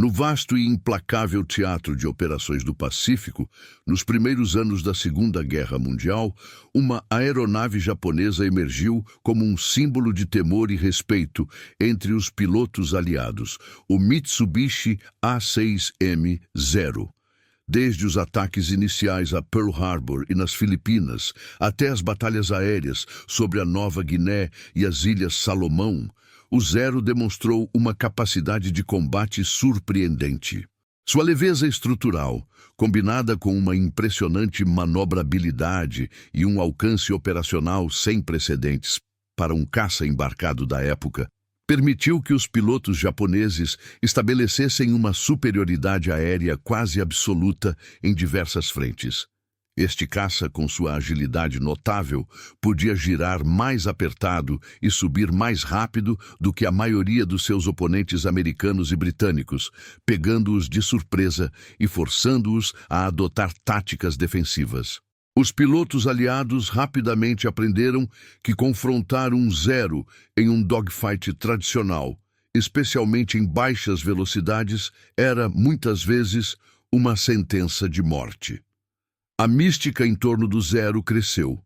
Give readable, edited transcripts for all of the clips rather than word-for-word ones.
No vasto e implacável teatro de operações do Pacífico, nos primeiros anos da Segunda Guerra Mundial, uma aeronave japonesa emergiu como um símbolo de temor e respeito entre os pilotos aliados, o Mitsubishi A6M-0. Desde os ataques iniciais a Pearl Harbor e nas Filipinas, até as batalhas aéreas sobre a Nova Guiné e as Ilhas Salomão, o Zero demonstrou uma capacidade de combate surpreendente. Sua leveza estrutural, combinada com uma impressionante manobrabilidade e um alcance operacional sem precedentes para um caça embarcado da época, permitiu que os pilotos japoneses estabelecessem uma superioridade aérea quase absoluta em diversas frentes. Este caça, com sua agilidade notável, podia girar mais apertado e subir mais rápido do que a maioria dos seus oponentes americanos e britânicos, pegando-os de surpresa e forçando-os a adotar táticas defensivas. Os pilotos aliados rapidamente aprenderam que confrontar um Zero em um dogfight tradicional, especialmente em baixas velocidades, era, muitas vezes, uma sentença de morte. A mística em torno do Zero cresceu,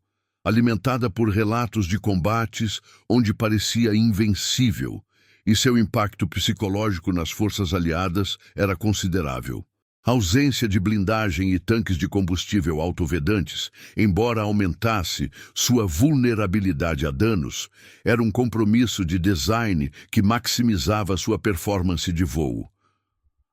alimentada por relatos de combates onde parecia invencível, e seu impacto psicológico nas forças aliadas era considerável. A ausência de blindagem e tanques de combustível autovedantes, embora aumentasse sua vulnerabilidade a danos, era um compromisso de design que maximizava sua performance de voo.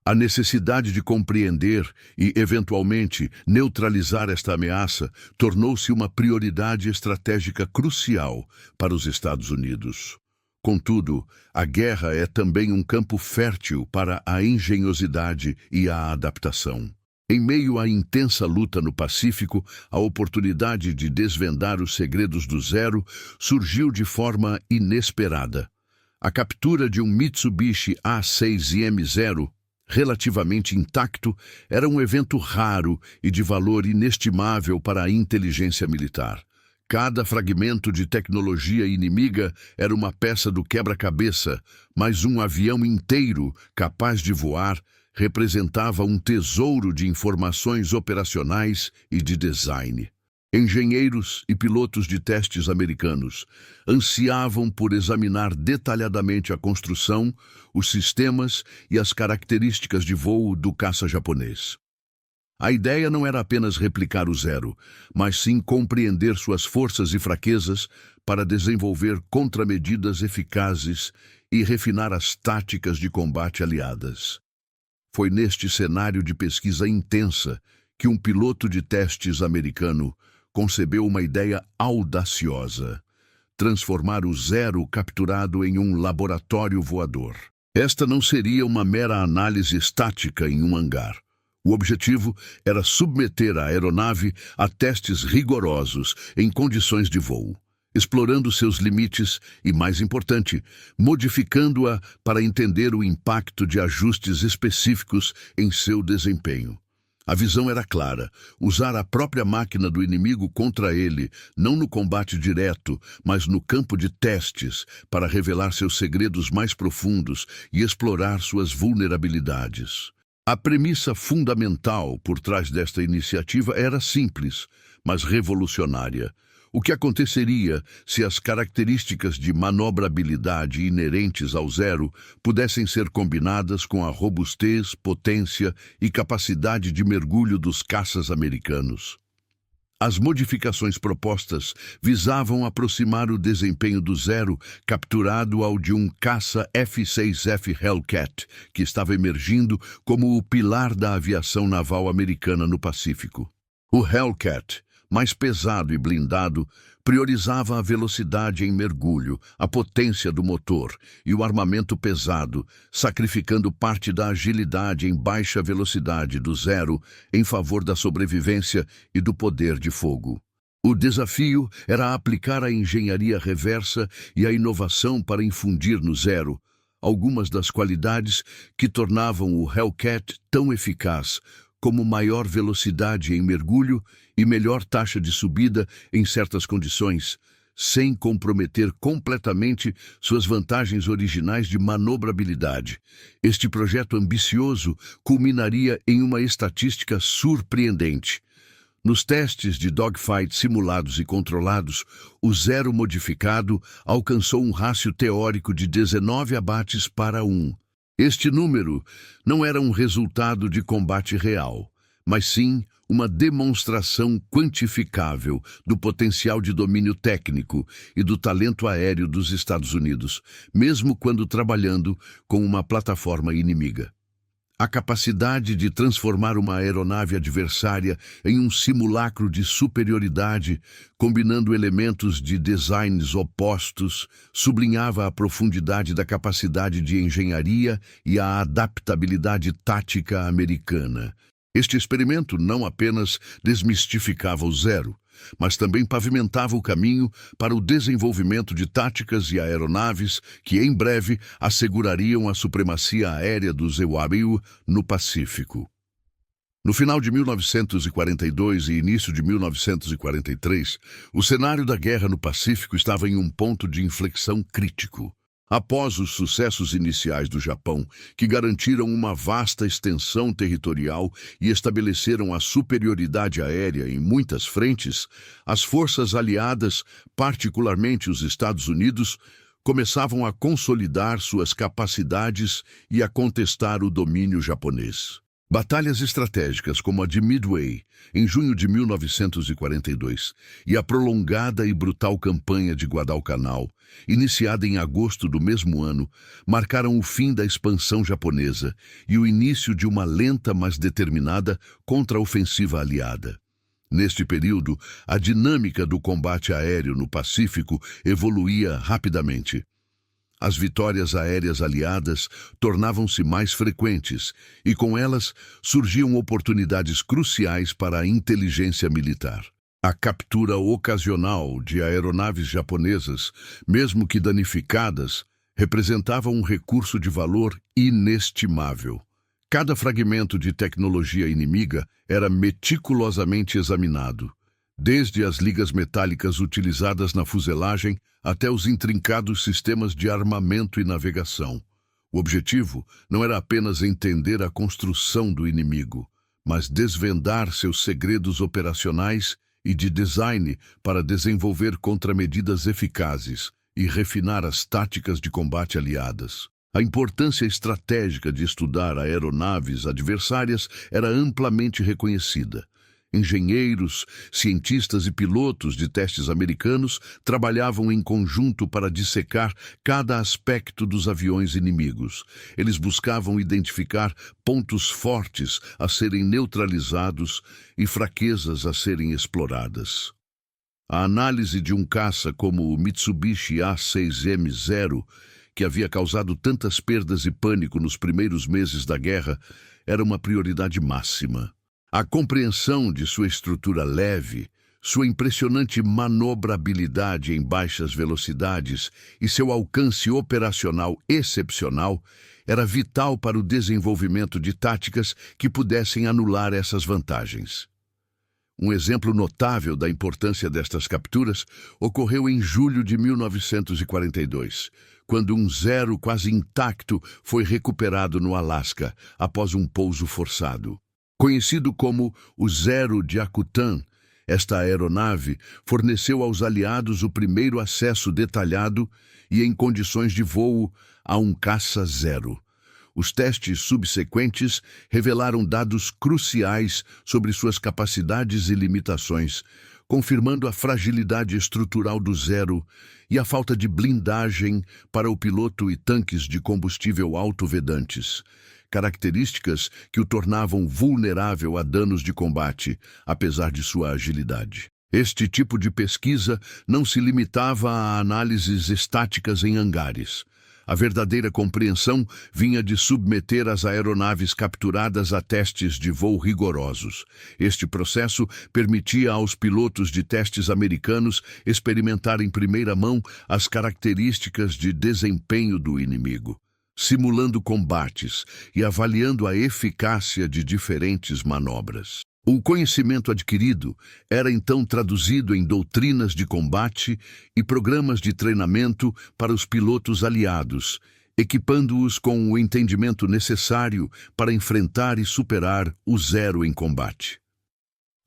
A necessidade de compreender e, eventualmente, neutralizar esta ameaça tornou-se uma prioridade estratégica crucial para os Estados Unidos. Contudo, a guerra é também um campo fértil para a engenhosidade e a adaptação. Em meio à intensa luta no Pacífico, a oportunidade de desvendar os segredos do Zero surgiu de forma inesperada. A captura de um Mitsubishi A6M-0, relativamente intacto, era um evento raro e de valor inestimável para a inteligência militar. Cada fragmento de tecnologia inimiga era uma peça do quebra-cabeça, mas um avião inteiro, capaz de voar, representava um tesouro de informações operacionais e de design. Engenheiros e pilotos de testes americanos ansiavam por examinar detalhadamente a construção, os sistemas e as características de voo do caça japonês. A ideia não era apenas replicar o Zero, mas sim compreender suas forças e fraquezas para desenvolver contramedidas eficazes e refinar as táticas de combate aliadas. Foi neste cenário de pesquisa intensa que um piloto de testes americano concebeu uma ideia audaciosa: transformar o Zero capturado em um laboratório voador. Esta não seria uma mera análise estática em um hangar. O objetivo era submeter a aeronave a testes rigorosos em condições de voo, explorando seus limites e, mais importante, modificando-a para entender o impacto de ajustes específicos em seu desempenho. A visão era clara: usar a própria máquina do inimigo contra ele, não no combate direto, mas no campo de testes, para revelar seus segredos mais profundos e explorar suas vulnerabilidades. A premissa fundamental por trás desta iniciativa era simples, mas revolucionária. O que aconteceria se as características de manobrabilidade inerentes ao Zero pudessem ser combinadas com a robustez, potência e capacidade de mergulho dos caças americanos? As modificações propostas visavam aproximar o desempenho do Zero capturado ao de um caça F-6F Hellcat, que estava emergindo como o pilar da aviação naval americana no Pacífico. O Hellcat, mais pesado e blindado, priorizava a velocidade em mergulho, a potência do motor e o armamento pesado, sacrificando parte da agilidade em baixa velocidade do Zero em favor da sobrevivência e do poder de fogo. O desafio era aplicar a engenharia reversa e a inovação para infundir no Zero algumas das qualidades que tornavam o Hellcat tão eficaz, como maior velocidade em mergulho e melhor taxa de subida em certas condições, sem comprometer completamente suas vantagens originais de manobrabilidade. Este projeto ambicioso culminaria em uma estatística surpreendente. Nos testes de dogfight simulados e controlados, o Zero modificado alcançou um rácio teórico de 19 abates para 1. Este número não era um resultado de combate real, mas sim uma demonstração quantificável do potencial de domínio técnico e do talento aéreo dos Estados Unidos, mesmo quando trabalhando com uma plataforma inimiga. A capacidade de transformar uma aeronave adversária em um simulacro de superioridade, combinando elementos de designs opostos, sublinhava a profundidade da capacidade de engenharia e a adaptabilidade tática americana. Este experimento não apenas desmistificava o Zero, mas também pavimentava o caminho para o desenvolvimento de táticas e aeronaves que, em breve, assegurariam a supremacia aérea dos EW no Pacífico. No final de 1942 e início de 1943, o cenário da guerra no Pacífico estava em um ponto de inflexão crítico. Após os sucessos iniciais do Japão, que garantiram uma vasta extensão territorial e estabeleceram a superioridade aérea em muitas frentes, as forças aliadas, particularmente os Estados Unidos, começavam a consolidar suas capacidades e a contestar o domínio japonês. Batalhas estratégicas como a de Midway, em junho de 1942, e a prolongada e brutal campanha de Guadalcanal, iniciada em agosto do mesmo ano, marcaram o fim da expansão japonesa e o início de uma lenta, mas determinada, contra-ofensiva aliada. Neste período, a dinâmica do combate aéreo no Pacífico evoluía rapidamente. As vitórias aéreas aliadas tornavam-se mais frequentes e, com elas, surgiam oportunidades cruciais para a inteligência militar. A captura ocasional de aeronaves japonesas, mesmo que danificadas, representava um recurso de valor inestimável. Cada fragmento de tecnologia inimiga era meticulosamente examinado, desde as ligas metálicas utilizadas na fuselagem até os intrincados sistemas de armamento e navegação. O objetivo não era apenas entender a construção do inimigo, mas desvendar seus segredos operacionais e de design para desenvolver contramedidas eficazes e refinar as táticas de combate aliadas. A importância estratégica de estudar aeronaves adversárias era amplamente reconhecida. Engenheiros, cientistas e pilotos de testes americanos trabalhavam em conjunto para dissecar cada aspecto dos aviões inimigos. Eles buscavam identificar pontos fortes a serem neutralizados e fraquezas a serem exploradas. A análise de um caça como o Mitsubishi A6M0, que havia causado tantas perdas e pânico nos primeiros meses da guerra, era uma prioridade máxima. A compreensão de sua estrutura leve, sua impressionante manobrabilidade em baixas velocidades e seu alcance operacional excepcional era vital para o desenvolvimento de táticas que pudessem anular essas vantagens. Um exemplo notável da importância destas capturas ocorreu em julho de 1942, quando um Zero quase intacto foi recuperado no Alasca após um pouso forçado. Conhecido como o Zero de Akutan, esta aeronave forneceu aos aliados o primeiro acesso detalhado e em condições de voo a um caça Zero. Os testes subsequentes revelaram dados cruciais sobre suas capacidades e limitações, confirmando a fragilidade estrutural do Zero e a falta de blindagem para o piloto e tanques de combustível autovedantes, características que o tornavam vulnerável a danos de combate, apesar de sua agilidade. Este tipo de pesquisa não se limitava a análises estáticas em hangares. A verdadeira compreensão vinha de submeter as aeronaves capturadas a testes de voo rigorosos. Este processo permitia aos pilotos de testes americanos experimentar em primeira mão as características de desempenho do inimigo, simulando combates e avaliando a eficácia de diferentes manobras. O conhecimento adquirido era então traduzido em doutrinas de combate e programas de treinamento para os pilotos aliados, equipando-os com o entendimento necessário para enfrentar e superar o zero em combate.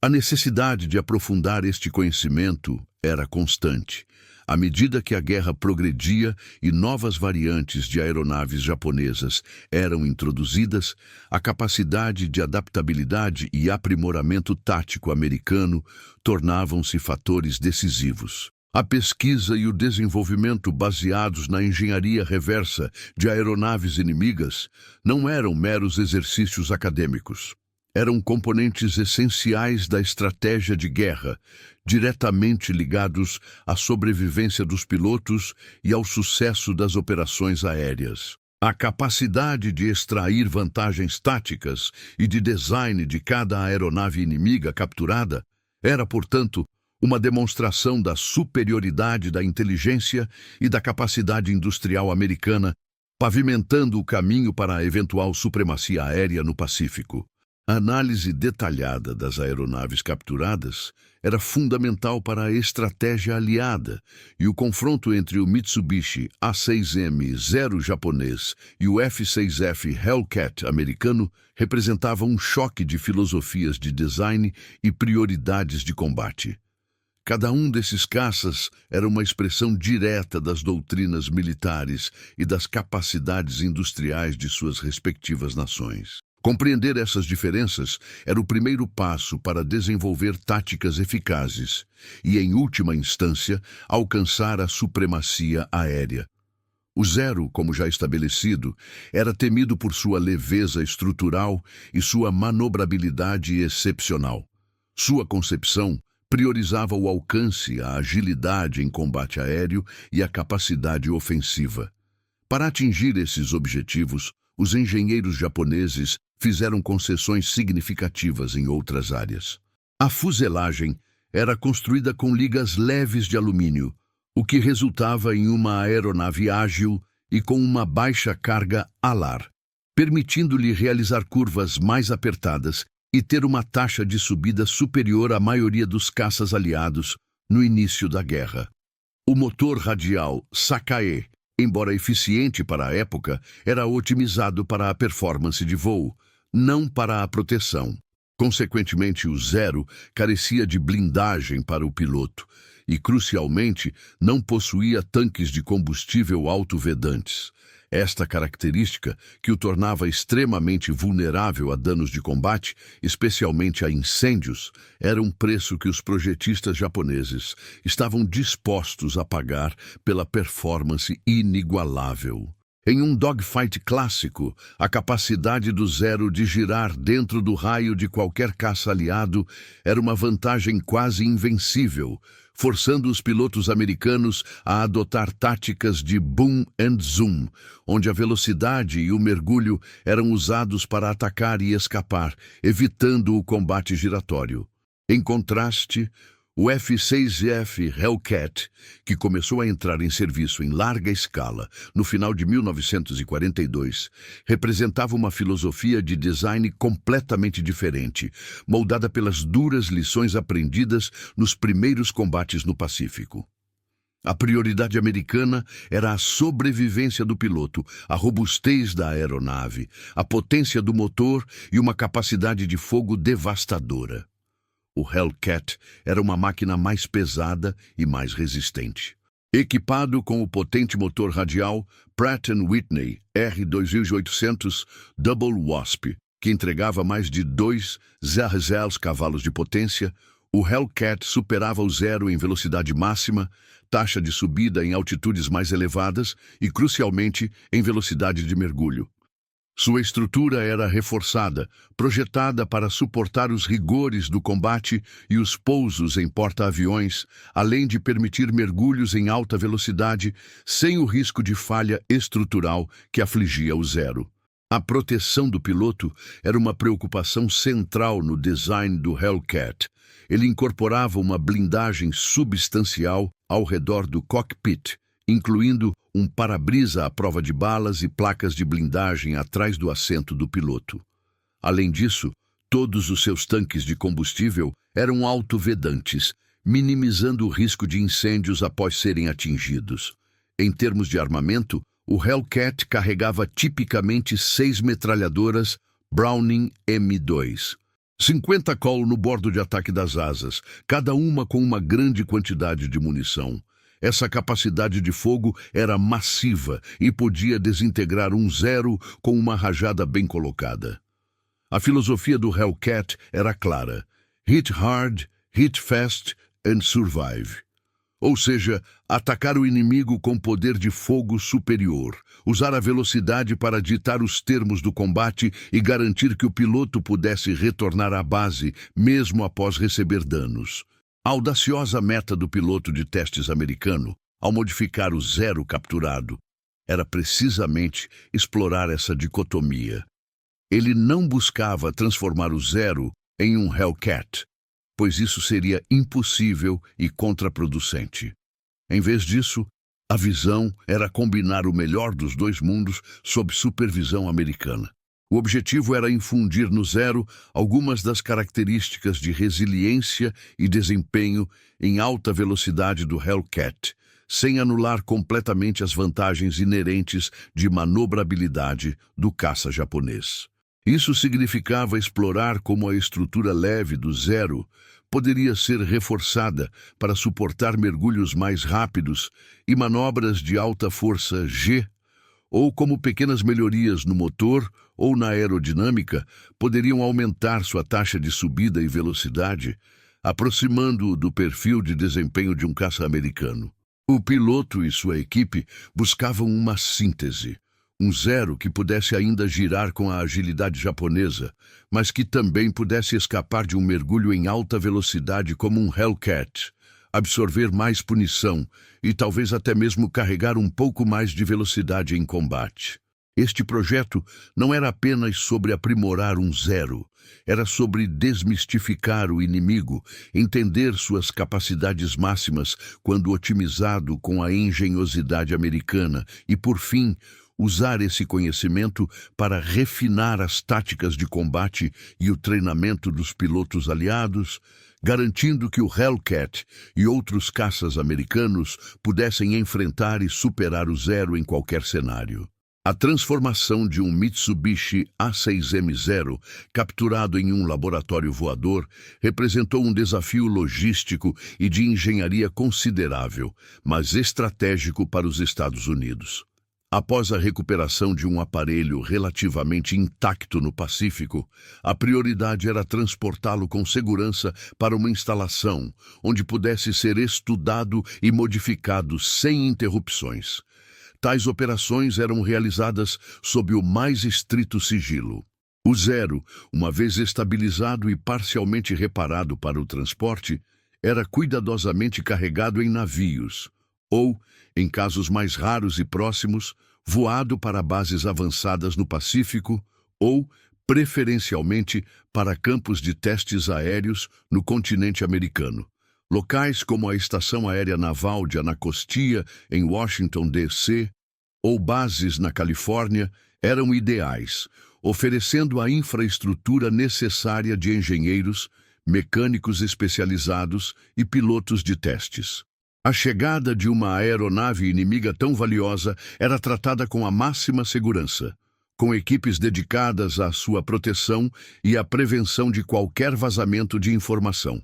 A necessidade de aprofundar este conhecimento era constante. À medida que a guerra progredia e novas variantes de aeronaves japonesas eram introduzidas, a capacidade de adaptabilidade e aprimoramento tático americano tornavam-se fatores decisivos. A pesquisa e o desenvolvimento baseados na engenharia reversa de aeronaves inimigas não eram meros exercícios acadêmicos. Eram componentes essenciais da estratégia de guerra, diretamente ligados à sobrevivência dos pilotos e ao sucesso das operações aéreas. A capacidade de extrair vantagens táticas e de design de cada aeronave inimiga capturada era, portanto, uma demonstração da superioridade da inteligência e da capacidade industrial americana, pavimentando o caminho para a eventual supremacia aérea no Pacífico. A análise detalhada das aeronaves capturadas era fundamental para a estratégia aliada, e o confronto entre o Mitsubishi A6M-0 japonês e o F-6F Hellcat americano representava um choque de filosofias de design e prioridades de combate. Cada um desses caças era uma expressão direta das doutrinas militares e das capacidades industriais de suas respectivas nações. Compreender essas diferenças era o primeiro passo para desenvolver táticas eficazes e, em última instância, alcançar a supremacia aérea. O Zero, como já estabelecido, era temido por sua leveza estrutural e sua manobrabilidade excepcional. Sua concepção priorizava o alcance, a agilidade em combate aéreo e a capacidade ofensiva. Para atingir esses objetivos, os engenheiros japoneses fizeram concessões significativas em outras áreas. A fuselagem era construída com ligas leves de alumínio, o que resultava em uma aeronave ágil e com uma baixa carga alar, permitindo-lhe realizar curvas mais apertadas e ter uma taxa de subida superior à maioria dos caças aliados no início da guerra. O motor radial Sakae, embora eficiente para a época, era otimizado para a performance de voo, não para a proteção. Consequentemente, o Zero carecia de blindagem para o piloto e, crucialmente, não possuía tanques de combustível autovedantes. Esta característica, que o tornava extremamente vulnerável a danos de combate, especialmente a incêndios, era um preço que os projetistas japoneses estavam dispostos a pagar pela performance inigualável. Em um dogfight clássico, a capacidade do Zero de girar dentro do raio de qualquer caça aliado era uma vantagem quase invencível, forçando os pilotos americanos a adotar táticas de boom and zoom, onde a velocidade e o mergulho eram usados para atacar e escapar, evitando o combate giratório. Em contraste, o F-6F Hellcat, que começou a entrar em serviço em larga escala no final de 1942, representava uma filosofia de design completamente diferente, moldada pelas duras lições aprendidas nos primeiros combates no Pacífico. A prioridade americana era a sobrevivência do piloto, a robustez da aeronave, a potência do motor e uma capacidade de fogo devastadora. O Hellcat era uma máquina mais pesada e mais resistente. Equipado com o potente motor radial Pratt & Whitney R2800 Double Wasp, que entregava mais de 2,0 cavalos de potência, o Hellcat superava o Zero em velocidade máxima, taxa de subida em altitudes mais elevadas e, crucialmente, em velocidade de mergulho. Sua estrutura era reforçada, projetada para suportar os rigores do combate e os pousos em porta-aviões, além de permitir mergulhos em alta velocidade sem o risco de falha estrutural que afligia o Zero. A proteção do piloto era uma preocupação central no design do Hellcat. Ele incorporava uma blindagem substancial ao redor do cockpit, incluindo um para-brisa à prova de balas e placas de blindagem atrás do assento do piloto. Além disso, Todos os seus tanques de combustível eram autovedantes, minimizando o risco de incêndios após serem atingidos. Em termos de armamento, o Hellcat carregava tipicamente 6 metralhadoras Browning M2. 50 Call no bordo de ataque das asas, cada uma com uma grande quantidade de munição. Essa capacidade de fogo era massiva e podia desintegrar um Zero com uma rajada bem colocada. A filosofia do Hellcat era clara: hit hard, hit fast and survive. Ou seja, atacar o inimigo com poder de fogo superior, usar a velocidade para ditar os termos do combate e garantir que o piloto pudesse retornar à base, mesmo após receber danos. A audaciosa meta do piloto de testes americano, ao modificar o Zero capturado, era precisamente explorar essa dicotomia. Ele não buscava transformar o Zero em um Hellcat, pois isso seria impossível e contraproducente. Em vez disso, a visão era combinar o melhor dos dois mundos sob supervisão americana. O objetivo era infundir no Zero algumas das características de resiliência e desempenho em alta velocidade do Hellcat, sem anular completamente as vantagens inerentes de manobrabilidade do caça japonês. Isso significava explorar como a estrutura leve do Zero poderia ser reforçada para suportar mergulhos mais rápidos e manobras de alta força G, ou como pequenas melhorias no motor ou na aerodinâmica poderiam aumentar sua taxa de subida e velocidade, aproximando-o do perfil de desempenho de um caça americano. O piloto e sua equipe buscavam uma síntese, um Zero que pudesse ainda girar com a agilidade japonesa, mas que também pudesse escapar de um mergulho em alta velocidade como um Hellcat, absorver mais punição e talvez até mesmo carregar um pouco mais de velocidade em combate. Este projeto não era apenas sobre aprimorar um Zero, era sobre desmistificar o inimigo, entender suas capacidades máximas quando otimizado com a engenhosidade americana e, por fim, usar esse conhecimento para refinar as táticas de combate e o treinamento dos pilotos aliados, garantindo que o Hellcat e outros caças americanos pudessem enfrentar e superar o Zero em qualquer cenário. A transformação de um Mitsubishi A6M0 capturado em um laboratório voador representou um desafio logístico e de engenharia considerável, mas estratégico para os Estados Unidos. Após a recuperação de um aparelho relativamente intacto no Pacífico, a prioridade era transportá-lo com segurança para uma instalação onde pudesse ser estudado e modificado sem interrupções. Tais operações eram realizadas sob o mais estrito sigilo. O Zero, uma vez estabilizado e parcialmente reparado para o transporte, era cuidadosamente carregado em navios, ou, em casos mais raros e próximos, voado para bases avançadas no Pacífico ou, preferencialmente, para campos de testes aéreos no continente americano. Locais como a Estação Aérea Naval de Anacostia, em Washington, D.C., ou bases na Califórnia, eram ideais, oferecendo a infraestrutura necessária de engenheiros, mecânicos especializados e pilotos de testes. A chegada de uma aeronave inimiga tão valiosa era tratada com a máxima segurança, com equipes dedicadas à sua proteção e à prevenção de qualquer vazamento de informação.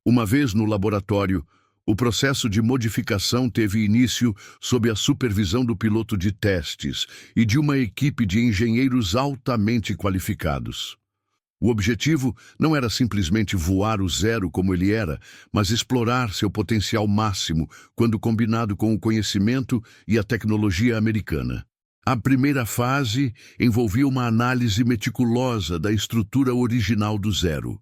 Uma vez no laboratório, o processo de modificação teve início sob a supervisão do piloto de testes e de uma equipe de engenheiros altamente qualificados. O objetivo não era simplesmente voar o Zero como ele era, mas explorar seu potencial máximo quando combinado com o conhecimento e a tecnologia americana. A primeira fase envolvia uma análise meticulosa da estrutura original do Zero.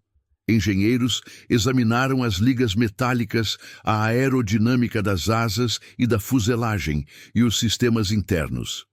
Engenheiros examinaram as ligas metálicas, a aerodinâmica das asas e da fuselagem e os sistemas internos.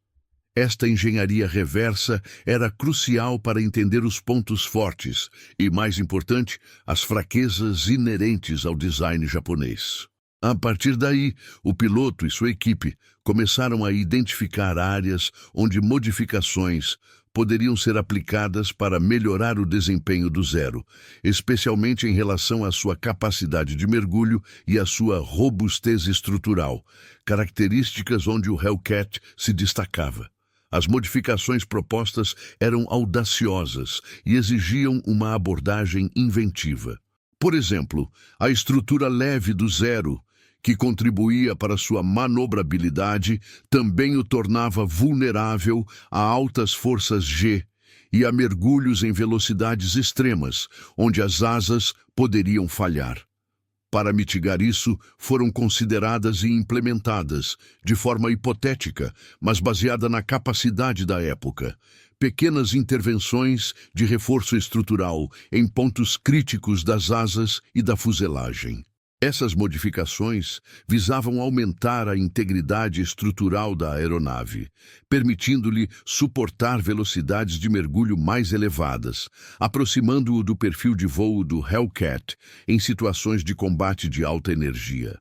Esta engenharia reversa era crucial para entender os pontos fortes e, mais importante, as fraquezas inerentes ao design japonês. A partir daí, o piloto e sua equipe começaram a identificar áreas onde modificações poderiam ser aplicadas para melhorar o desempenho do Zero, especialmente em relação à sua capacidade de mergulho e à sua robustez estrutural, características onde o Hellcat se destacava. As modificações propostas eram audaciosas e exigiam uma abordagem inventiva. Por exemplo, a estrutura leve do Zero, que contribuía para sua manobrabilidade, também o tornava vulnerável a altas forças G e a mergulhos em velocidades extremas, onde as asas poderiam falhar. Para mitigar isso, foram consideradas e implementadas, de forma hipotética, mas baseada na capacidade da época, pequenas intervenções de reforço estrutural em pontos críticos das asas e da fuselagem. Essas modificações visavam aumentar a integridade estrutural da aeronave, permitindo-lhe suportar velocidades de mergulho mais elevadas, aproximando-o do perfil de voo do Hellcat em situações de combate de alta energia.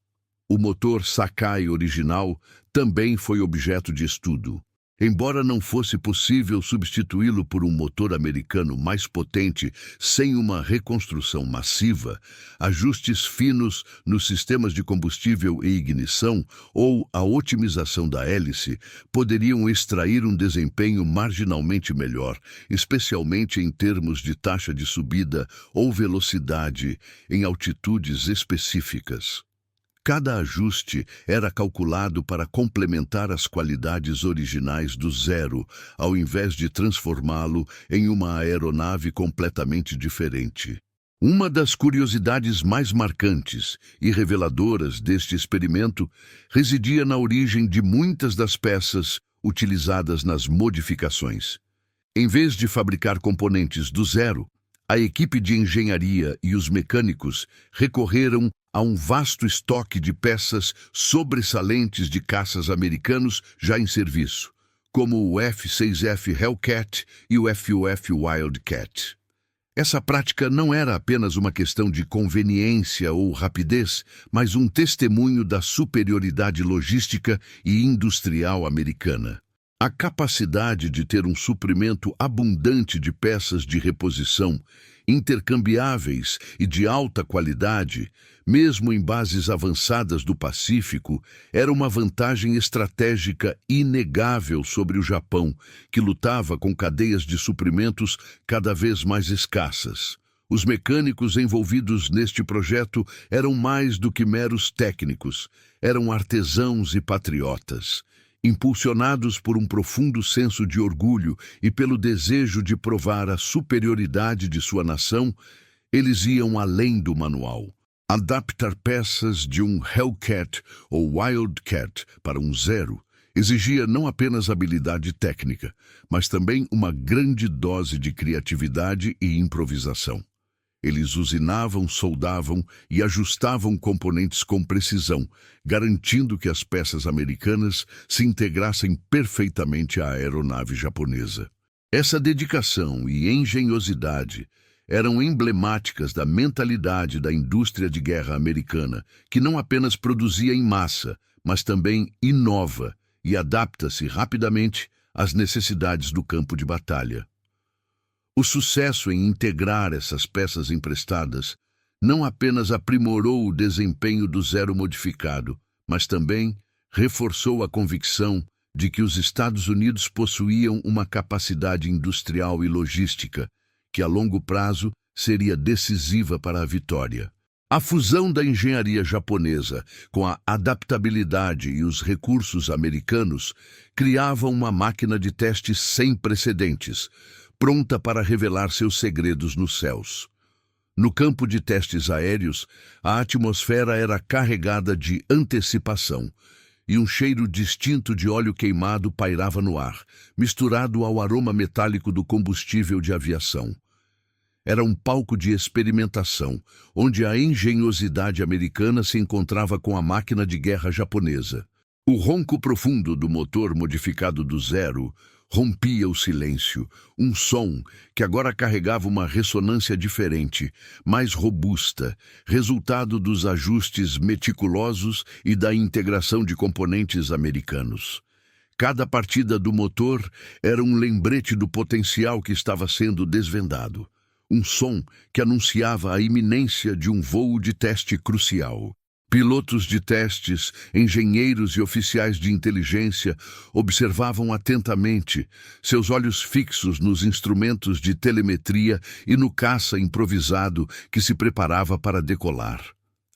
O motor Sakai original também foi objeto de estudo. Embora não fosse possível substituí-lo por um motor americano mais potente sem uma reconstrução massiva, ajustes finos nos sistemas de combustível e ignição ou a otimização da hélice poderiam extrair um desempenho marginalmente melhor, especialmente em termos de taxa de subida ou velocidade em altitudes específicas. Cada ajuste era calculado para complementar as qualidades originais do Zero, ao invés de transformá-lo em uma aeronave completamente diferente. Uma das curiosidades mais marcantes e reveladoras deste experimento residia na origem de muitas das peças utilizadas nas modificações. Em vez de fabricar componentes do zero, a equipe de engenharia e os mecânicos recorreram a um vasto estoque de peças sobressalentes de caças americanos já em serviço, como o F-6F Hellcat e o F-UF Wildcat. Essa prática não era apenas uma questão de conveniência ou rapidez, mas um testemunho da superioridade logística e industrial americana. A capacidade de ter um suprimento abundante de peças de reposição, intercambiáveis e de alta qualidade, mesmo em bases avançadas do Pacífico, era uma vantagem estratégica inegável sobre o Japão, que lutava com cadeias de suprimentos cada vez mais escassas. Os mecânicos envolvidos neste projeto eram mais do que meros técnicos, eram artesãos e patriotas. Impulsionados por um profundo senso de orgulho e pelo desejo de provar a superioridade de sua nação, eles iam além do manual. Adaptar peças de um Hellcat ou Wildcat para um Zero exigia não apenas habilidade técnica, mas também uma grande dose de criatividade e improvisação. Eles usinavam, soldavam e ajustavam componentes com precisão, garantindo que as peças americanas se integrassem perfeitamente à aeronave japonesa. Essa dedicação e engenhosidade eram emblemáticas da mentalidade da indústria de guerra americana, que não apenas produzia em massa, mas também inova e adapta-se rapidamente às necessidades do campo de batalha. O sucesso em integrar essas peças emprestadas não apenas aprimorou o desempenho do Zero modificado, mas também reforçou a convicção de que os Estados Unidos possuíam uma capacidade industrial e logística que, a longo prazo, seria decisiva para a vitória. A fusão da engenharia japonesa com a adaptabilidade e os recursos americanos criava uma máquina de teste sem precedentes, pronta para revelar seus segredos nos céus. No campo de testes aéreos, a atmosfera era carregada de antecipação e um cheiro distinto de óleo queimado pairava no ar, misturado ao aroma metálico do combustível de aviação. Era um palco de experimentação, onde a engenhosidade americana se encontrava com a máquina de guerra japonesa. O ronco profundo do motor modificado do Zero rompia o silêncio, um som que agora carregava uma ressonância diferente, mais robusta, resultado dos ajustes meticulosos e da integração de componentes americanos. Cada partida do motor era um lembrete do potencial que estava sendo desvendado. Um som que anunciava a iminência de um voo de teste crucial. Pilotos de testes, engenheiros e oficiais de inteligência observavam atentamente, seus olhos fixos nos instrumentos de telemetria e no caça improvisado que se preparava para decolar.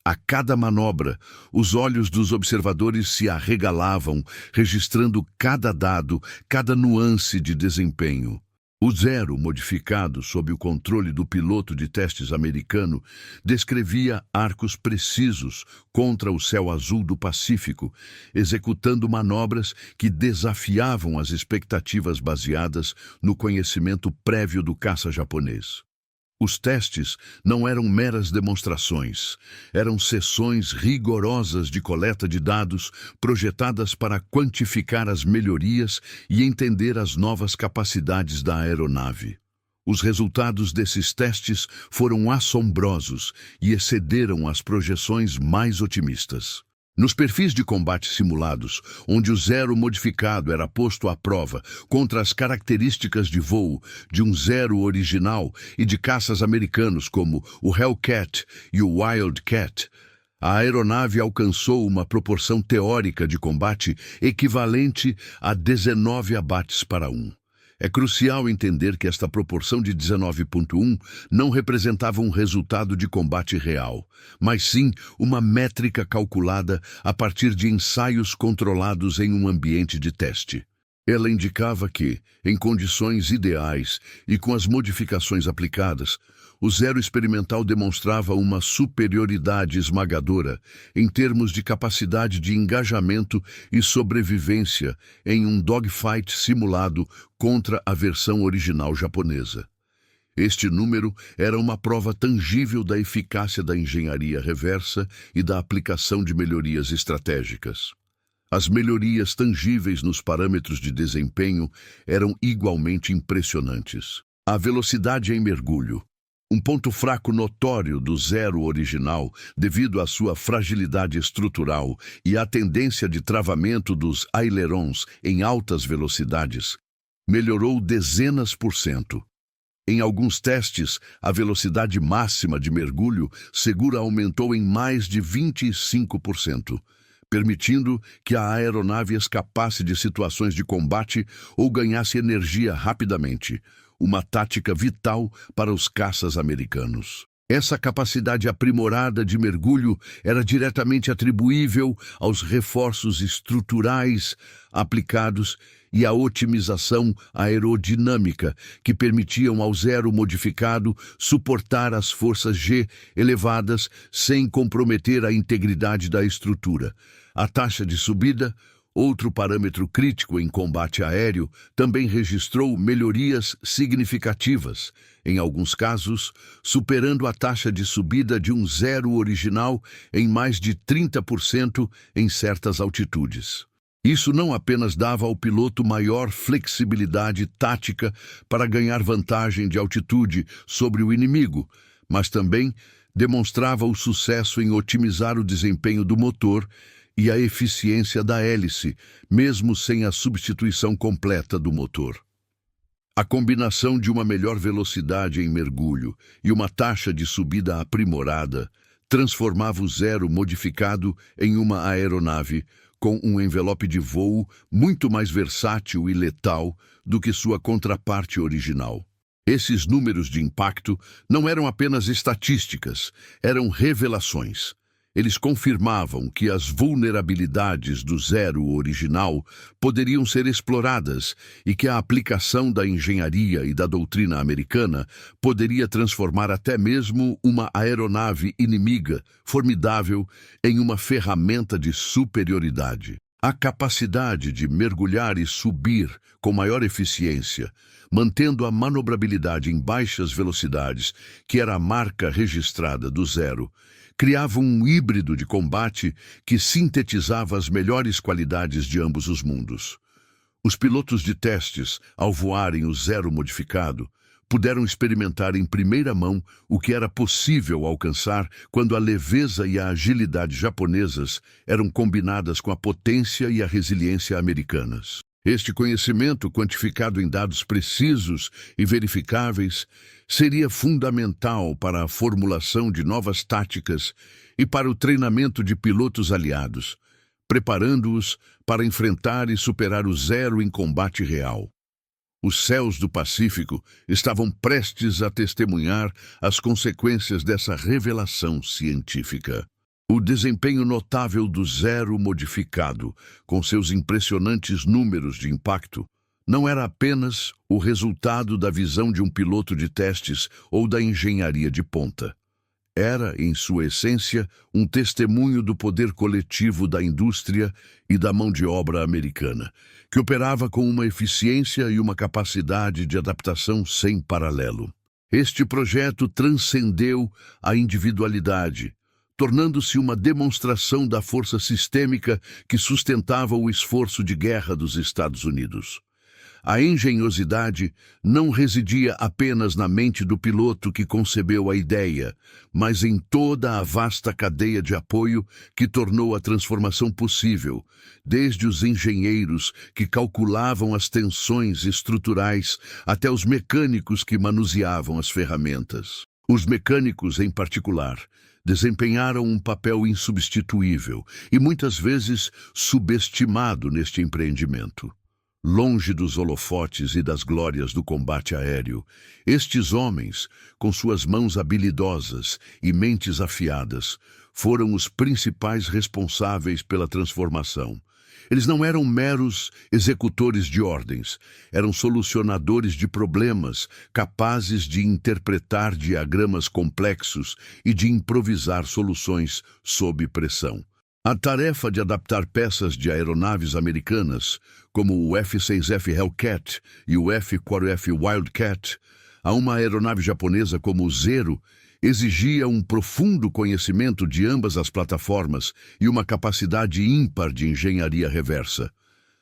A cada manobra, os olhos dos observadores se arregalavam, registrando cada dado, cada nuance de desempenho. O Zero, modificado sob o controle do piloto de testes americano, descrevia arcos precisos contra o céu azul do Pacífico, executando manobras que desafiavam as expectativas baseadas no conhecimento prévio do caça japonês. Os testes não eram meras demonstrações, eram sessões rigorosas de coleta de dados projetadas para quantificar as melhorias e entender as novas capacidades da aeronave. Os resultados desses testes foram assombrosos e excederam as projeções mais otimistas. Nos perfis de combate simulados, onde o Zero modificado era posto à prova contra as características de voo de um Zero original e de caças americanos como o Hellcat e o Wildcat, a aeronave alcançou uma proporção teórica de combate equivalente a 19 abates para 1. É crucial entender que esta proporção de 19,1 não representava um resultado de combate real, mas sim uma métrica calculada a partir de ensaios controlados em um ambiente de teste. Ela indicava que, em condições ideais e com as modificações aplicadas, o Zero experimental demonstrava uma superioridade esmagadora em termos de capacidade de engajamento e sobrevivência em um dogfight simulado contra a versão original japonesa. Este número era uma prova tangível da eficácia da engenharia reversa e da aplicação de melhorias estratégicas. As melhorias tangíveis nos parâmetros de desempenho eram igualmente impressionantes. A velocidade em mergulho, um ponto fraco notório do Zero original devido à sua fragilidade estrutural e à tendência de travamento dos ailerons em altas velocidades, melhorou dezenas por cento. Em alguns testes, a velocidade máxima de mergulho segura aumentou em mais de 25%, permitindo que a aeronave escapasse de situações de combate ou ganhasse energia rapidamente, uma tática vital para os caças americanos. Essa capacidade aprimorada de mergulho era diretamente atribuível aos reforços estruturais aplicados e à otimização aerodinâmica que permitiam ao Zero modificado suportar as forças G elevadas sem comprometer a integridade da estrutura. A taxa de subida, outro parâmetro crítico em combate aéreo, também registrou melhorias significativas, em alguns casos, superando a taxa de subida de um Zero original em mais de 30% em certas altitudes. Isso não apenas dava ao piloto maior flexibilidade tática para ganhar vantagem de altitude sobre o inimigo, mas também demonstrava o sucesso em otimizar o desempenho do motor e a eficiência da hélice, mesmo sem a substituição completa do motor. A combinação de uma melhor velocidade em mergulho e uma taxa de subida aprimorada transformava o Zero modificado em uma aeronave com um envelope de voo muito mais versátil e letal do que sua contraparte original. Esses números de impacto não eram apenas estatísticas, eram revelações. Eles confirmavam que as vulnerabilidades do Zero original poderiam ser exploradas e que a aplicação da engenharia e da doutrina americana poderia transformar até mesmo uma aeronave inimiga formidável em uma ferramenta de superioridade. A capacidade de mergulhar e subir com maior eficiência, mantendo a manobrabilidade em baixas velocidades, que era a marca registrada do Zero, criava um híbrido de combate que sintetizava as melhores qualidades de ambos os mundos. Os pilotos de testes, ao voarem o Zero modificado, puderam experimentar em primeira mão o que era possível alcançar quando a leveza e a agilidade japonesas eram combinadas com a potência e a resiliência americanas. Este conhecimento, quantificado em dados precisos e verificáveis, seria fundamental para a formulação de novas táticas e para o treinamento de pilotos aliados, preparando-os para enfrentar e superar o zero em combate real. Os céus do Pacífico estavam prestes a testemunhar as consequências dessa revelação científica. O desempenho notável do Zero modificado, com seus impressionantes números de impacto, não era apenas o resultado da visão de um piloto de testes ou da engenharia de ponta. Era, em sua essência, um testemunho do poder coletivo da indústria e da mão de obra americana, que operava com uma eficiência e uma capacidade de adaptação sem paralelo. Este projeto transcendeu a individualidade, tornando-se uma demonstração da força sistêmica que sustentava o esforço de guerra dos Estados Unidos. A engenhosidade não residia apenas na mente do piloto que concebeu a ideia, mas em toda a vasta cadeia de apoio que tornou a transformação possível, desde os engenheiros que calculavam as tensões estruturais até os mecânicos que manuseavam as ferramentas. Os mecânicos, em particular, desempenharam um papel insubstituível e muitas vezes subestimado neste empreendimento. Longe dos holofotes e das glórias do combate aéreo, estes homens, com suas mãos habilidosas e mentes afiadas, foram os principais responsáveis pela transformação. Eles não eram meros executores de ordens, eram solucionadores de problemas, capazes de interpretar diagramas complexos e de improvisar soluções sob pressão. A tarefa de adaptar peças de aeronaves americanas, como o F-6F Hellcat e o F-4F Wildcat, a uma aeronave japonesa como o Zero, exigia um profundo conhecimento de ambas as plataformas e uma capacidade ímpar de engenharia reversa.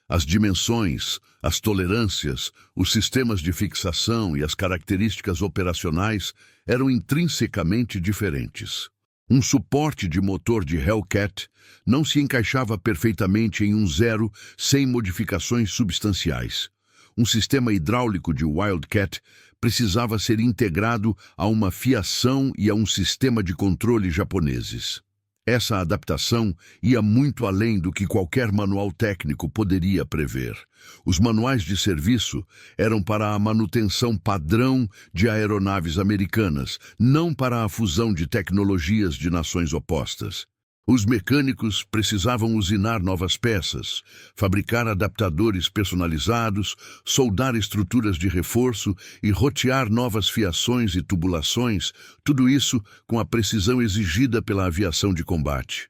As dimensões, as tolerâncias, os sistemas de fixação e as características operacionais eram intrinsecamente diferentes. Um suporte de motor de Hellcat não se encaixava perfeitamente em um Zero sem modificações substanciais. Um sistema hidráulico de Wildcat precisava ser integrado a uma fiação e a um sistema de controle japoneses. Essa adaptação ia muito além do que qualquer manual técnico poderia prever. Os manuais de serviço eram para a manutenção padrão de aeronaves americanas, não para a fusão de tecnologias de nações opostas. Os mecânicos precisavam usinar novas peças, fabricar adaptadores personalizados, soldar estruturas de reforço e rotear novas fiações e tubulações, tudo isso com a precisão exigida pela aviação de combate.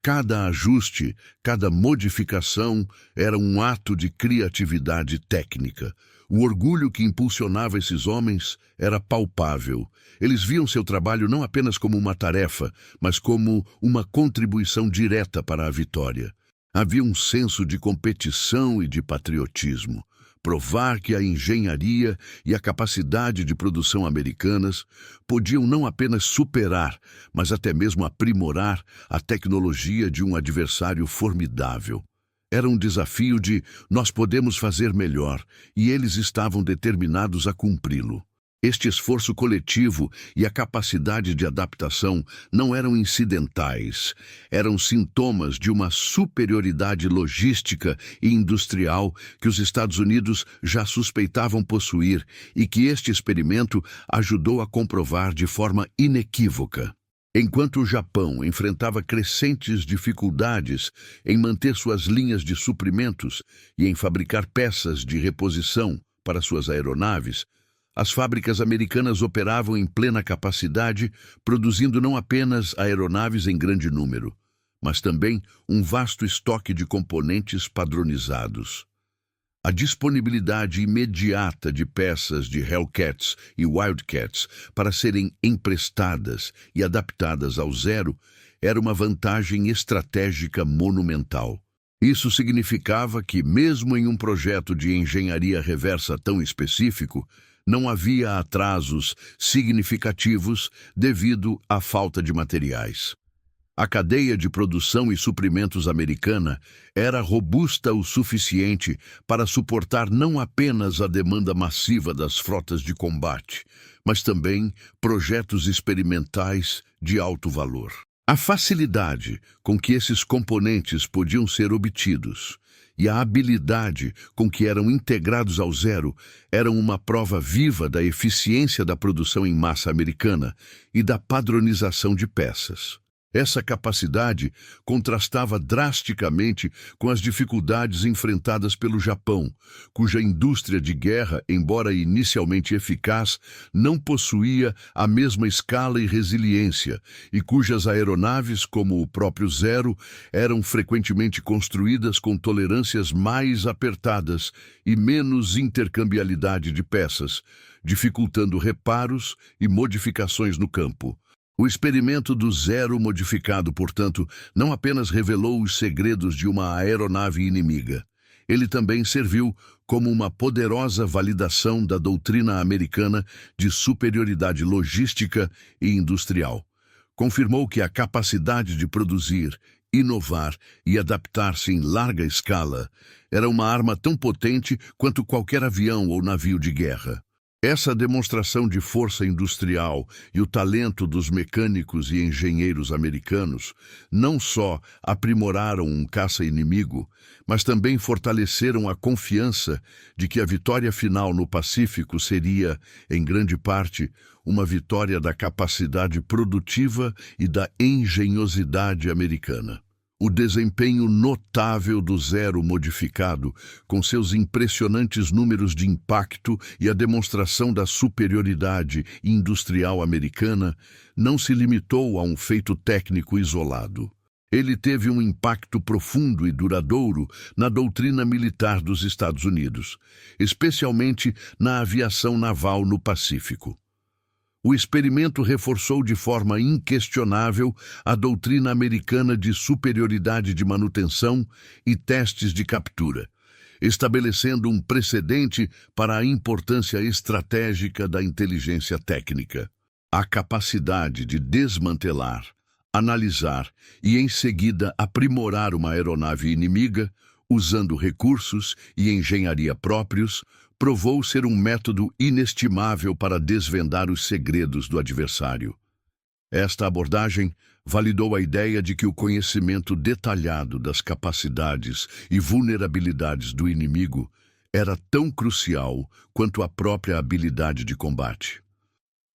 Cada ajuste, cada modificação era um ato de criatividade técnica. O orgulho que impulsionava esses homens era palpável. Eles viam seu trabalho não apenas como uma tarefa, mas como uma contribuição direta para a vitória. Havia um senso de competição e de patriotismo. Provar que a engenharia e a capacidade de produção americanas podiam não apenas superar, mas até mesmo aprimorar a tecnologia de um adversário formidável. Era um desafio de nós podemos fazer melhor, e eles estavam determinados a cumpri-lo. Este esforço coletivo e a capacidade de adaptação não eram incidentais, eram sintomas de uma superioridade logística e industrial que os Estados Unidos já suspeitavam possuir e que este experimento ajudou a comprovar de forma inequívoca. Enquanto o Japão enfrentava crescentes dificuldades em manter suas linhas de suprimentos e em fabricar peças de reposição para suas aeronaves, as fábricas americanas operavam em plena capacidade, produzindo não apenas aeronaves em grande número, mas também um vasto estoque de componentes padronizados. A disponibilidade imediata de peças de Hellcats e Wildcats para serem emprestadas e adaptadas ao Zero era uma vantagem estratégica monumental. Isso significava que, mesmo em um projeto de engenharia reversa tão específico, não havia atrasos significativos devido à falta de materiais. A cadeia de produção e suprimentos americana era robusta o suficiente para suportar não apenas a demanda massiva das frotas de combate, mas também projetos experimentais de alto valor. A facilidade com que esses componentes podiam ser obtidos e a habilidade com que eram integrados ao Zero eram uma prova viva da eficiência da produção em massa americana e da padronização de peças. Essa capacidade contrastava drasticamente com as dificuldades enfrentadas pelo Japão, cuja indústria de guerra, embora inicialmente eficaz, não possuía a mesma escala e resiliência, e cujas aeronaves, como o próprio Zero, eram frequentemente construídas com tolerâncias mais apertadas e menos intercambiabilidade de peças, dificultando reparos e modificações no campo. O experimento do Zero modificado, portanto, não apenas revelou os segredos de uma aeronave inimiga. Ele também serviu como uma poderosa validação da doutrina americana de superioridade logística e industrial. Confirmou que a capacidade de produzir, inovar e adaptar-se em larga escala era uma arma tão potente quanto qualquer avião ou navio de guerra. Essa demonstração de força industrial e o talento dos mecânicos e engenheiros americanos não só aprimoraram um caça-inimigo, mas também fortaleceram a confiança de que a vitória final no Pacífico seria, em grande parte, uma vitória da capacidade produtiva e da engenhosidade americana. O desempenho notável do Zero modificado, com seus impressionantes números de impacto e a demonstração da superioridade industrial americana, não se limitou a um feito técnico isolado. Ele teve um impacto profundo e duradouro na doutrina militar dos Estados Unidos, especialmente na aviação naval no Pacífico. O experimento reforçou de forma inquestionável a doutrina americana de superioridade de manutenção e testes de captura, estabelecendo um precedente para a importância estratégica da inteligência técnica. A capacidade de desmantelar, analisar e, em seguida, aprimorar uma aeronave inimiga, usando recursos e engenharia próprios, provou ser um método inestimável para desvendar os segredos do adversário. Esta abordagem validou a ideia de que o conhecimento detalhado das capacidades e vulnerabilidades do inimigo era tão crucial quanto a própria habilidade de combate.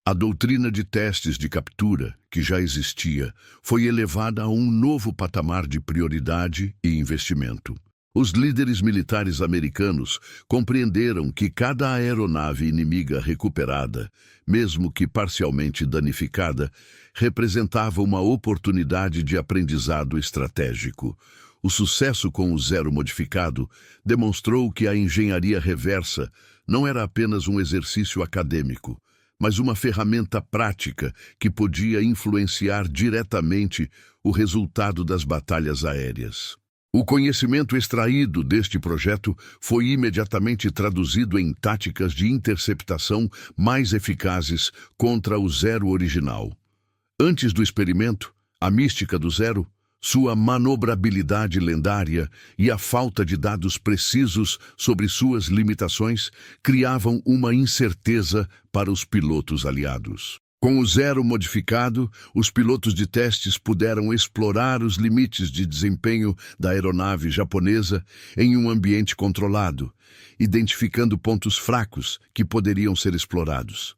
A doutrina de testes de captura, que já existia, foi elevada a um novo patamar de prioridade e investimento. Os líderes militares americanos compreenderam que cada aeronave inimiga recuperada, mesmo que parcialmente danificada, representava uma oportunidade de aprendizado estratégico. O sucesso com o Zero modificado demonstrou que a engenharia reversa não era apenas um exercício acadêmico, mas uma ferramenta prática que podia influenciar diretamente o resultado das batalhas aéreas. O conhecimento extraído deste projeto foi imediatamente traduzido em táticas de interceptação mais eficazes contra o Zero original. Antes do experimento, a mística do Zero, sua manobrabilidade lendária e a falta de dados precisos sobre suas limitações criavam uma incerteza para os pilotos aliados. Com o Zero modificado, os pilotos de testes puderam explorar os limites de desempenho da aeronave japonesa em um ambiente controlado, identificando pontos fracos que poderiam ser explorados.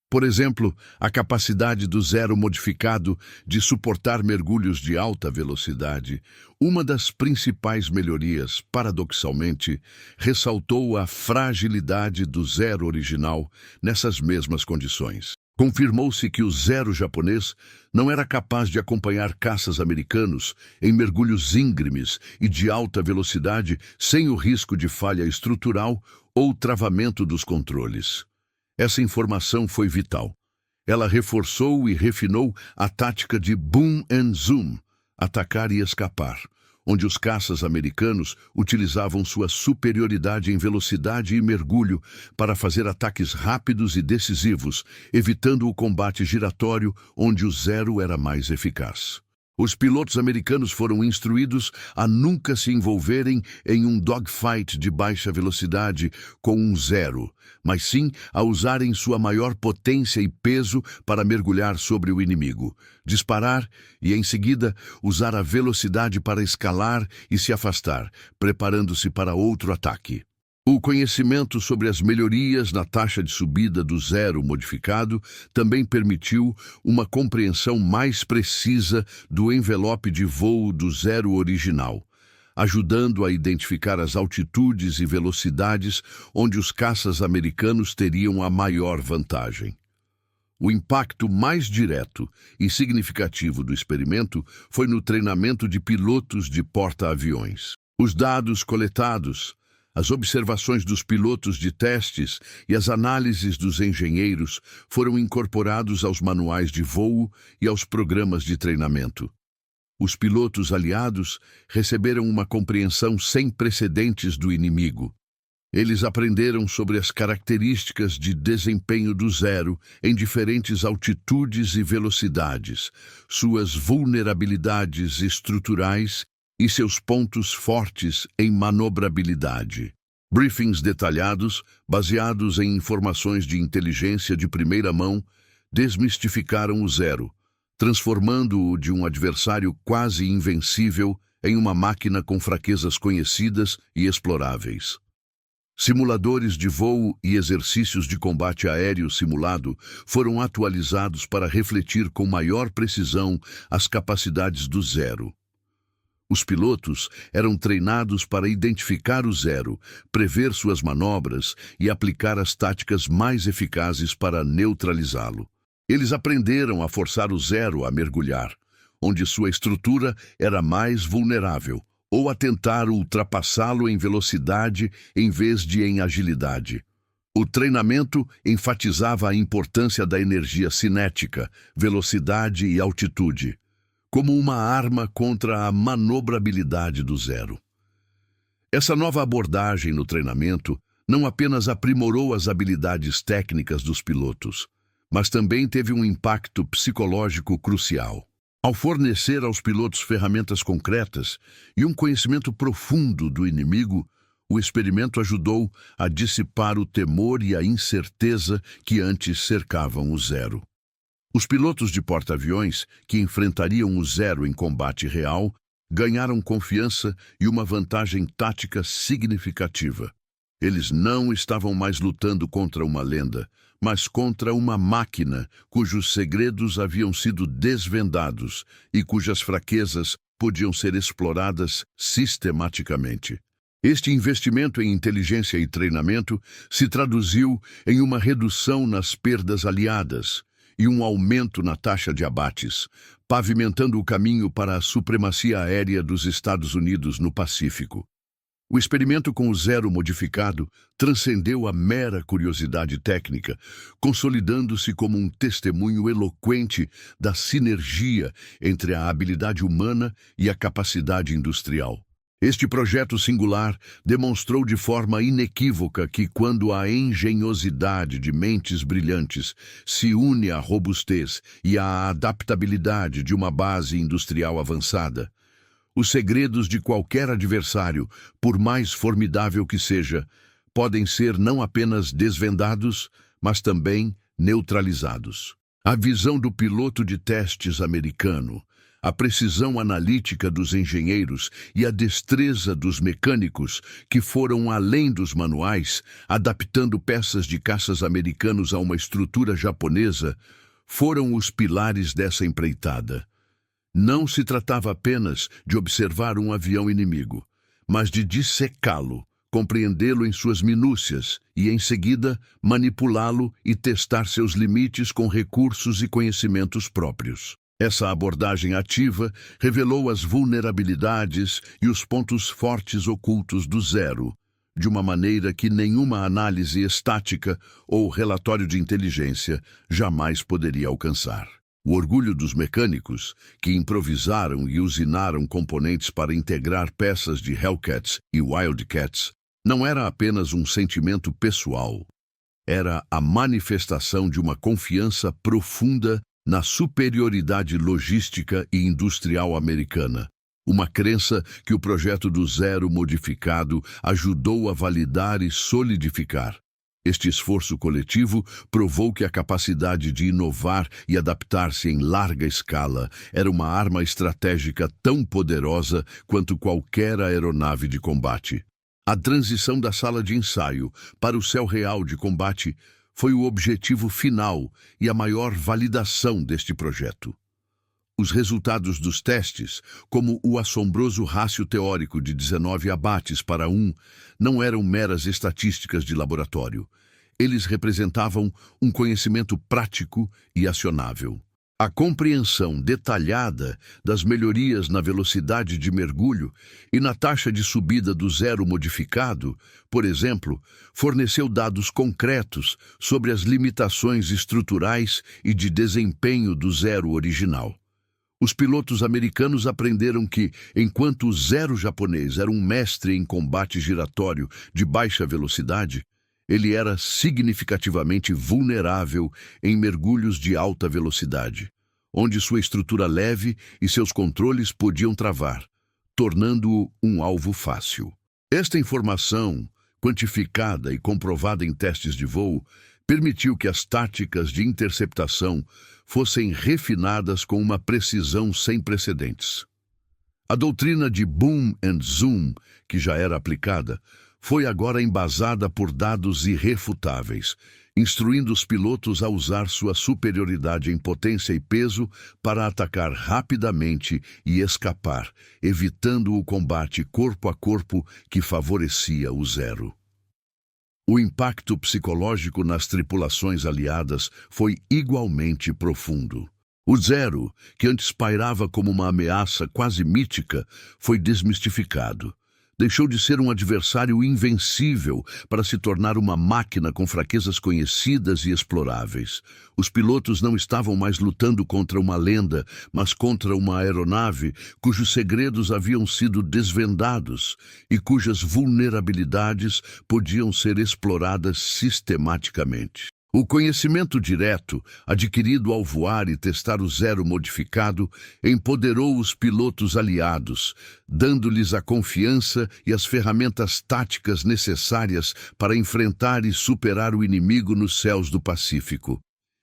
Por exemplo, a capacidade do Zero modificado de suportar mergulhos de alta velocidade, uma das principais melhorias, paradoxalmente, ressaltou a fragilidade do Zero original nessas mesmas condições. Confirmou-se que o Zero japonês não era capaz de acompanhar caças americanos em mergulhos íngremes e de alta velocidade sem o risco de falha estrutural ou travamento dos controles. Essa informação foi vital. Ela reforçou e refinou a tática de boom and zoom, atacar e escapar, onde os caças americanos utilizavam sua superioridade em velocidade e mergulho para fazer ataques rápidos e decisivos, evitando o combate giratório onde o Zero era mais eficaz. Os pilotos americanos foram instruídos a nunca se envolverem em um dogfight de baixa velocidade com um Zero, mas sim a usarem sua maior potência e peso para mergulhar sobre o inimigo, disparar e, em seguida, usar a velocidade para escalar e se afastar, preparando-se para outro ataque. O conhecimento sobre as melhorias na taxa de subida do Zero modificado também permitiu uma compreensão mais precisa do envelope de voo do Zero original, ajudando a identificar as altitudes e velocidades onde os caças americanos teriam a maior vantagem. O impacto mais direto e significativo do experimento foi no treinamento de pilotos de porta-aviões. Os dados coletados, as observações dos pilotos de testes e as análises dos engenheiros foram incorporados aos manuais de voo e aos programas de treinamento. Os pilotos aliados receberam uma compreensão sem precedentes do inimigo. Eles aprenderam sobre as características de desempenho do Zero em diferentes altitudes e velocidades, suas vulnerabilidades estruturais e seus pontos fortes em manobrabilidade. Briefings detalhados, baseados em informações de inteligência de primeira mão, desmistificaram o Zero, transformando-o de um adversário quase invencível em uma máquina com fraquezas conhecidas e exploráveis. Simuladores de voo e exercícios de combate aéreo simulado foram atualizados para refletir com maior precisão as capacidades do Zero. Os pilotos eram treinados para identificar o Zero, prever suas manobras e aplicar as táticas mais eficazes para neutralizá-lo. Eles aprenderam a forçar o Zero a mergulhar, onde sua estrutura era mais vulnerável, ou a tentar ultrapassá-lo em velocidade em vez de em agilidade. O treinamento enfatizava a importância da energia cinética, velocidade e altitude, como uma arma contra a manobrabilidade do Zero. Essa nova abordagem no treinamento não apenas aprimorou as habilidades técnicas dos pilotos, mas também teve um impacto psicológico crucial. Ao fornecer aos pilotos ferramentas concretas e um conhecimento profundo do inimigo, o experimento ajudou a dissipar o temor e a incerteza que antes cercavam o Zero. Os pilotos de porta-aviões, que enfrentariam o Zero em combate real, ganharam confiança e uma vantagem tática significativa. Eles não estavam mais lutando contra uma lenda, mas contra uma máquina cujos segredos haviam sido desvendados e cujas fraquezas podiam ser exploradas sistematicamente. Este investimento em inteligência e treinamento se traduziu em uma redução nas perdas aliadas e um aumento na taxa de abates, pavimentando o caminho para a supremacia aérea dos Estados Unidos no Pacífico. O experimento com o Zero modificado transcendeu a mera curiosidade técnica, consolidando-se como um testemunho eloquente da sinergia entre a habilidade humana e a capacidade industrial. Este projeto singular demonstrou de forma inequívoca que, quando a engenhosidade de mentes brilhantes se une à robustez e à adaptabilidade de uma base industrial avançada, os segredos de qualquer adversário, por mais formidável que seja, podem ser não apenas desvendados, mas também neutralizados. A visão do piloto de testes americano, a precisão analítica dos engenheiros e a destreza dos mecânicos, que foram além dos manuais, adaptando peças de caças americanos a uma estrutura japonesa, foram os pilares dessa empreitada. Não se tratava apenas de observar um avião inimigo, mas de dissecá-lo, compreendê-lo em suas minúcias e, em seguida, manipulá-lo e testar seus limites com recursos e conhecimentos próprios. Essa abordagem ativa revelou as vulnerabilidades e os pontos fortes ocultos do Zero, de uma maneira que nenhuma análise estática ou relatório de inteligência jamais poderia alcançar. O orgulho dos mecânicos, que improvisaram e usinaram componentes para integrar peças de Hellcats e Wildcats, não era apenas um sentimento pessoal. Era a manifestação de uma confiança profunda na superioridade logística e industrial americana. Uma crença que o projeto do Zero modificado ajudou a validar e solidificar. Este esforço coletivo provou que a capacidade de inovar e adaptar-se em larga escala era uma arma estratégica tão poderosa quanto qualquer aeronave de combate. A transição da sala de ensaio para o céu real de combate foi o objetivo final e a maior validação deste projeto. Os resultados dos testes, como o assombroso rácio teórico de 19 abates para 1, não eram meras estatísticas de laboratório. Eles representavam um conhecimento prático e acionável. A compreensão detalhada das melhorias na velocidade de mergulho e na taxa de subida do Zero modificado, por exemplo, forneceu dados concretos sobre as limitações estruturais e de desempenho do Zero original. Os pilotos americanos aprenderam que, enquanto o Zero japonês era um mestre em combate giratório de baixa velocidade, ele era significativamente vulnerável em mergulhos de alta velocidade, onde sua estrutura leve e seus controles podiam travar, tornando-o um alvo fácil. Esta informação, quantificada e comprovada em testes de voo, permitiu que as táticas de interceptação fossem refinadas com uma precisão sem precedentes. A doutrina de boom and zoom, que já era aplicada, foi agora embasada por dados irrefutáveis, instruindo os pilotos a usar sua superioridade em potência e peso para atacar rapidamente e escapar, evitando o combate corpo a corpo que favorecia o Zero. O impacto psicológico nas tripulações aliadas foi igualmente profundo. O Zero, que antes pairava como uma ameaça quase mítica, foi desmistificado. Deixou de ser um adversário invencível para se tornar uma máquina com fraquezas conhecidas e exploráveis. Os pilotos não estavam mais lutando contra uma lenda, mas contra uma aeronave cujos segredos haviam sido desvendados e cujas vulnerabilidades podiam ser exploradas sistematicamente. O conhecimento direto, adquirido ao voar e testar o Zero modificado, empoderou os pilotos aliados, dando-lhes a confiança e as ferramentas táticas necessárias para enfrentar e superar o inimigo nos céus do Pacífico.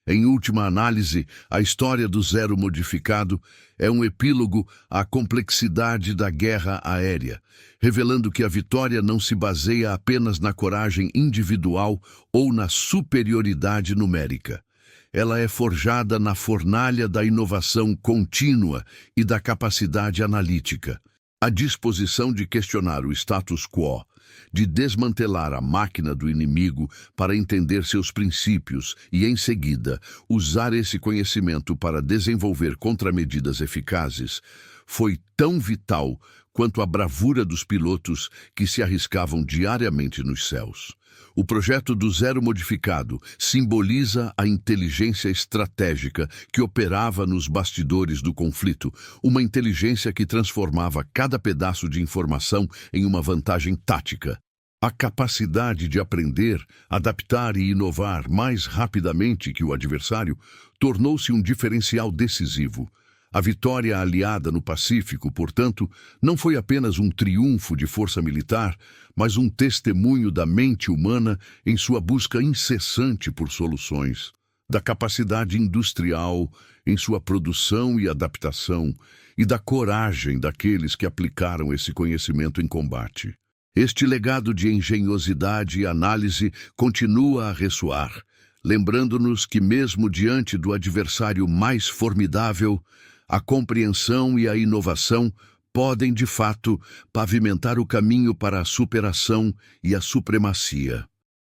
Em última análise, a história do Zero modificado é um epílogo à complexidade da guerra aérea, revelando que a vitória não se baseia apenas na coragem individual ou na superioridade numérica. Ela é forjada na fornalha da inovação contínua e da capacidade analítica. A disposição de questionar o status quo, de desmantelar a máquina do inimigo para entender seus princípios e, em seguida, usar esse conhecimento para desenvolver contramedidas eficazes, foi tão vital quanto a bravura dos pilotos que se arriscavam diariamente nos céus. O projeto do Zero modificado simboliza a inteligência estratégica que operava nos bastidores do conflito, uma inteligência que transformava cada pedaço de informação em uma vantagem tática. A capacidade de aprender, adaptar e inovar mais rapidamente que o adversário tornou-se um diferencial decisivo. A vitória aliada no Pacífico, portanto, não foi apenas um triunfo de força militar, mas um testemunho da mente humana em sua busca incessante por soluções, da capacidade industrial em sua produção e adaptação, e da coragem daqueles que aplicaram esse conhecimento em combate. Este legado de engenhosidade e análise continua a ressoar, lembrando-nos que mesmo diante do adversário mais formidável, a compreensão e a inovação podem, de fato, pavimentar o caminho para a superação e a supremacia.